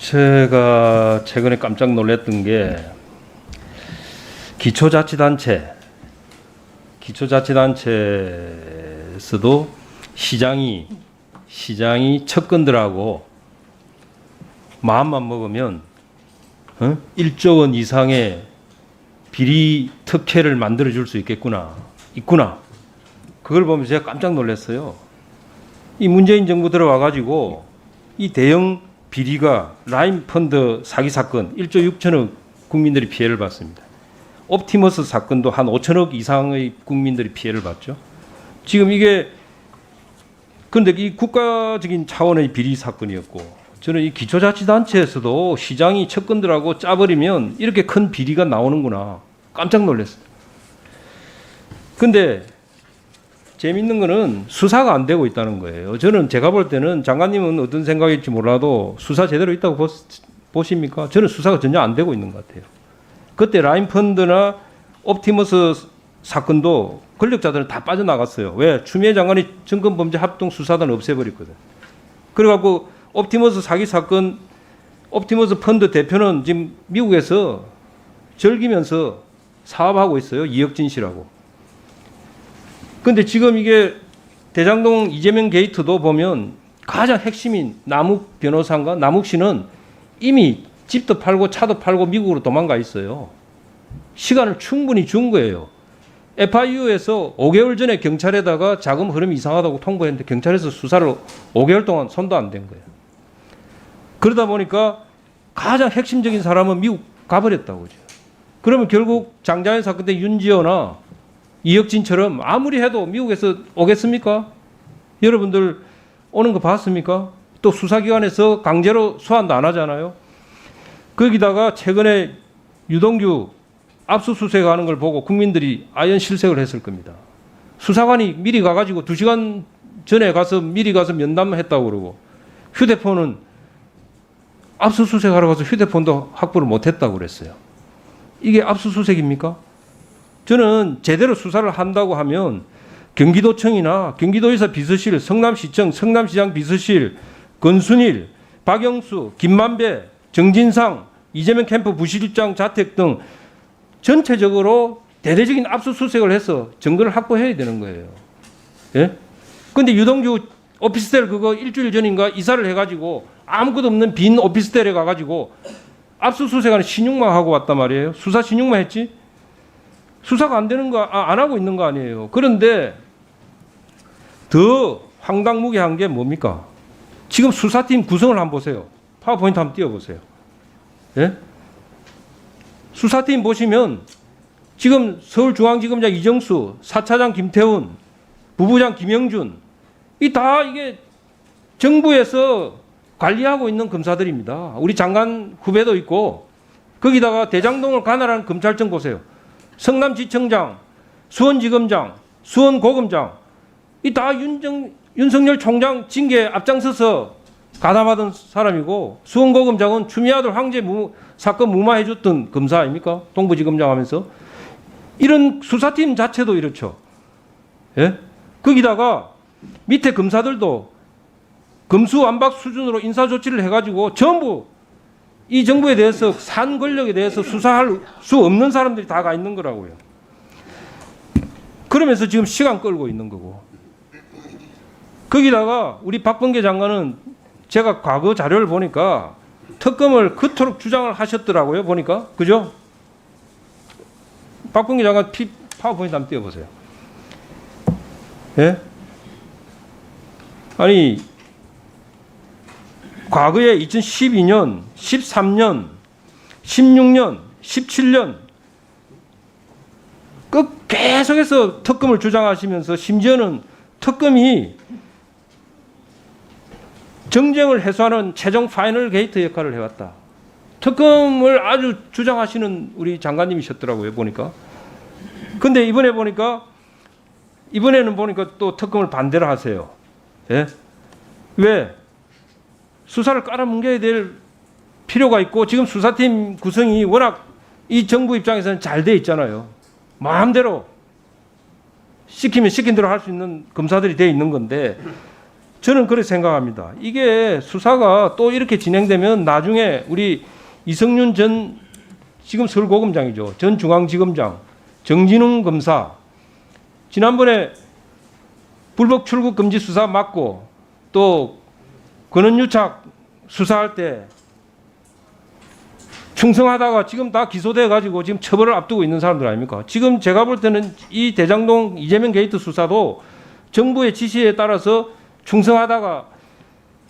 제가 최근에 깜짝 놀랐던 게 기초자치단체에서도 시장이 척근들하고 마음만 먹으면 1조 원 이상의 비리 특혜를 만들어 줄 수 있구나. 그걸 보면서 제가 깜짝 놀랐어요. 이 문재인 정부 들어와 가지고 이 대형 비리가 라임 펀드 사기 사건 1조 6천억 국민들이 피해를 받습니다. 옵티머스 사건도 한 5천억 이상의 국민들이 피해를 받죠. 지금 이게 그런데 이 국가적인 차원의 비리 사건이었고, 저는 이 기초자치단체에서도 시장이 척근들하고 짜버리면 이렇게 큰 비리가 나오는구나 깜짝 놀랐어요. 근데 재밌는 거는 수사가 안 되고 있다는 거예요. 저는 제가 볼 때는 장관님은 어떤 생각일지 몰라도 수사 제대로 있다고 보십니까? 저는 수사가 전혀 안 되고 있는 것 같아요. 그때 라임펀드나 옵티머스 사건도 권력자들은 다 빠져나갔어요. 왜? 추미애 장관이 정권범죄 합동수사단 없애버렸거든. 그래갖고 옵티머스 사기 사건, 옵티머스 펀드 대표는 지금 미국에서 즐기면서 사업하고 있어요. 이혁진 씨라고. 근데 지금 이게 대장동 이재명 게이트도 보면 가장 핵심인 남욱 변호사인가? 남욱 씨는 이미 집도 팔고 차도 팔고 미국으로 도망가 있어요. 시간을 충분히 준 거예요. FIU에서 5개월 전에 경찰에다가 자금 흐름이 이상하다고 통보했는데 경찰에서 수사를 5개월 동안 손도 안 댄 거예요. 그러다 보니까 가장 핵심적인 사람은 미국 가버렸다고. 그러면 결국 장자연 사건 때 윤지호나 이혁진처럼 아무리 해도 미국에서 오겠습니까? 여러분들 오는 거 봤습니까? 또 수사기관에서 강제로 소환도 안 하잖아요. 거기다가 최근에 유동규 압수수색하는 걸 보고 국민들이 아연실색을 했을 겁니다. 수사관이 미리 가가지고 2시간 전에 가서 미리 가서 면담했다고 그러고, 휴대폰은 압수수색하러 가서 휴대폰도 확보를 못했다고 그랬어요. 이게 압수수색입니까? 저는 제대로 수사를 한다고 하면 경기도청이나 경기도의사 비서실, 성남시청, 성남시장 비서실, 권순일, 박영수, 김만배, 정진상, 이재명 캠프 부실장 자택 등 전체적으로 대대적인 압수수색을 해서 증거를 확보해야 되는 거예요. 예? 근데 유동규 오피스텔 그거 일주일 전인가 이사를 해가지고 아무것도 없는 빈 오피스텔에 가가지고 압수수색하는 신용만 하고 왔단 말이에요. 수사 신용만 했지? 수사가 안 되는 거, 안 하고 있는 거 아니에요. 그런데 더 황당무계한 게 뭡니까? 지금 수사팀 구성을 한번 보세요. 파워포인트 한번 띄워보세요. 예? 수사팀 보시면 지금 서울중앙지검장 이정수, 4차장 김태훈, 부부장 김영준, 이게 정부에서 관리하고 있는 검사들입니다. 우리 장관 후배도 있고, 거기다가 대장동을 관할하는 검찰청 보세요. 성남지청장, 수원지검장, 수원고검장, 윤석열 총장 징계 앞장서서 가담하던 사람이고, 수원고검장은 추미애 아들 황제 사건 무마해줬던 검사 아닙니까? 동부지검장 하면서. 이런 수사팀 자체도 이렇죠. 예? 거기다가 밑에 검사들도 검수완박 수준으로 인사조치를 해가지고 전부 이 정부에 대해서 산 권력에 대해서 수사할 수 없는 사람들이 다 가 있는 거라고요. 그러면서 지금 시간 끌고 있는 거고. 거기다가 우리 박범계 장관은 제가 과거 자료를 보니까 특검을 그토록 주장을 하셨더라고요. 보니까. 그죠? 박범계 장관 파워포인트 한번 띄워보세요. 예? 아니, 과거에 2012년, 13년, 16년, 17년 계속해서 특검을 주장하시면서 심지어는 특검이 정쟁을 해소하는 최종 파이널 게이트 역할을 해왔다. 특검을 아주 주장하시는 우리 장관님이셨더라고요. 보니까. 근데 이번에는 보니까 또 특검을 반대를 하세요. 예? 왜? 수사를 깔아뭉개야 될 필요가 있고, 지금 수사팀 구성이 워낙 이 정부 입장에서는 잘 돼 있잖아요. 마음대로 시키면 시킨 대로 할 수 있는 검사들이 돼 있는 건데, 저는 그렇게 생각합니다. 이게 수사가 또 이렇게 진행되면 나중에 우리 이성윤 전 지금 서울고검장이죠. 전 중앙지검장, 정진웅 검사 지난번에 불법 출국 금지 수사 맞고 또 권한유착 수사할 때 충성하다가 지금 다 기소돼 가지고 지금 처벌을 앞두고 있는 사람들 아닙니까? 지금 제가 볼 때는 이 대장동 이재명 게이트 수사도 정부의 지시에 따라서 충성하다가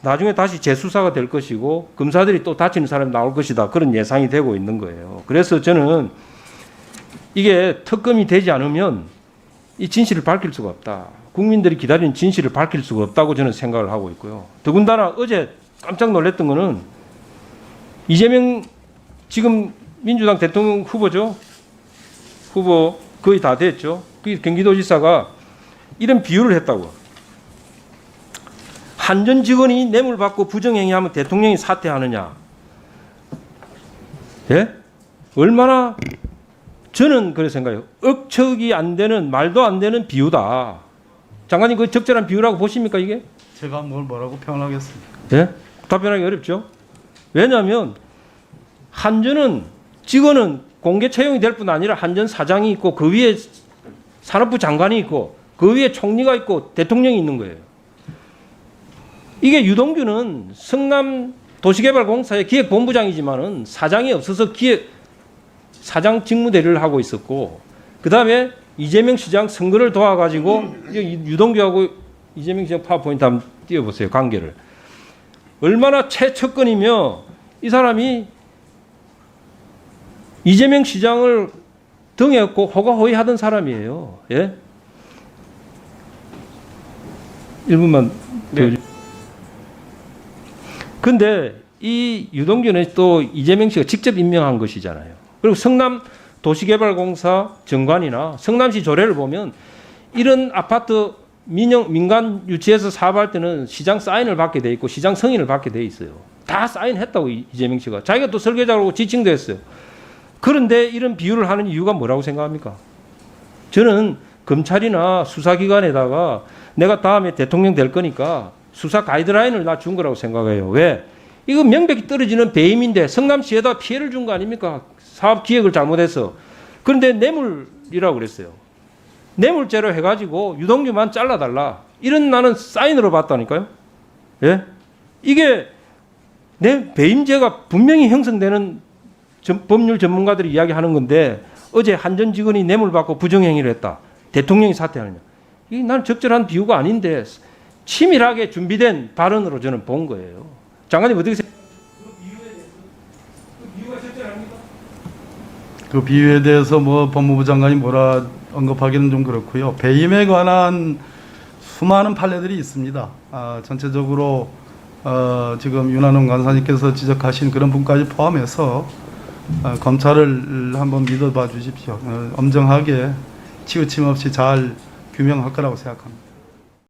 나중에 다시 재수사가 될 것이고 검사들이 또 다치는 사람이 나올 것이다. 그런 예상이 되고 있는 거예요. 그래서 저는 이게 특검이 되지 않으면 이 진실을 밝힐 수가 없다. 국민들이 기다리는 진실을 밝힐 수가 없다고 저는 생각을 하고 있고요. 더군다나 어제 깜짝 놀랐던 거는 이재명 지금 민주당 대통령 후보죠. 후보 거의 다 됐죠. 그 경기도지사가 이런 비유를 했다고. 한전 직원이 뇌물 받고 부정행위하면 대통령이 사퇴하느냐. 예? 얼마나 저는 그렇게 생각해요. 억척이 안 되는 말도 안 되는 비유다. 장관님 그 적절한 비유라고 보십니까 이게? 제가 뭐라고 표현하겠습니까? 예? 답변하기 어렵죠. 왜냐하면 한전은 직원은 공개 채용이 될 뿐 아니라 한전 사장이 있고 그 위에 산업부 장관이 있고 그 위에 총리가 있고 대통령이 있는 거예요. 이게 유동규는 성남 도시개발공사의 기획본부장이지만은 사장이 없어서 사장 직무대리를 하고 있었고 그 다음에 이재명 시장 선거를 도와가지고 유동규하고 이재명 시장 파워포인트 한번 띄워보세요. 관계를. 얼마나 최측근이며 이 사람이 이재명 시장을 등에 업고 호가호위하던 사람이에요. 예? 1분만 네. 근데 이 유동규는 또 이재명 씨가 직접 임명한 것이잖아요. 그리고 성남 도시개발공사 정관이나 성남시 조례를 보면 이런 아파트 민간 유치해서 사업할 때는 시장 사인을 받게 돼 있고 시장 승인을 받게 돼 있어요. 다 사인했다고 이재명 씨가. 자기가 또 설계자라고 지칭도 했어요. 그런데 이런 비유를 하는 이유가 뭐라고 생각합니까? 저는 검찰이나 수사기관에다가 내가 다음에 대통령 될 거니까 수사 가이드라인을 나 준 거라고 생각해요. 왜? 이거 명백히 떨어지는 배임인데 성남시에다 피해를 준 거 아닙니까? 사업 기획을 잘못해서. 그런데 뇌물이라고 그랬어요. 뇌물죄로 해가지고 유동규만 잘라달라. 이런 나는 사인으로 봤다니까요. 예? 이게 내 배임죄가 분명히 형성되는 법률 전문가들이 이야기하는 건데 어제 한전 직원이 뇌물 받고 부정행위를 했다. 대통령이 사퇴하느냐. 이게 나는 적절한 비유가 아닌데 치밀하게 준비된 발언으로 저는 본 거예요. 장관님 어떻게 생각하세요? 그 비유가 적절합니까? 그 비유에 대해서 뭐 법무부 장관이 뭐라 언급하기는 좀 그렇고요. 배임에 관한 수많은 판례들이 있습니다. 전체적으로 지금 윤한홍 간사님께서 지적하신 그런 분까지 포함해서 검찰을 한번 믿어봐 주십시오. 엄정하게 치우침 없이 잘 규명할 거라고 생각합니다.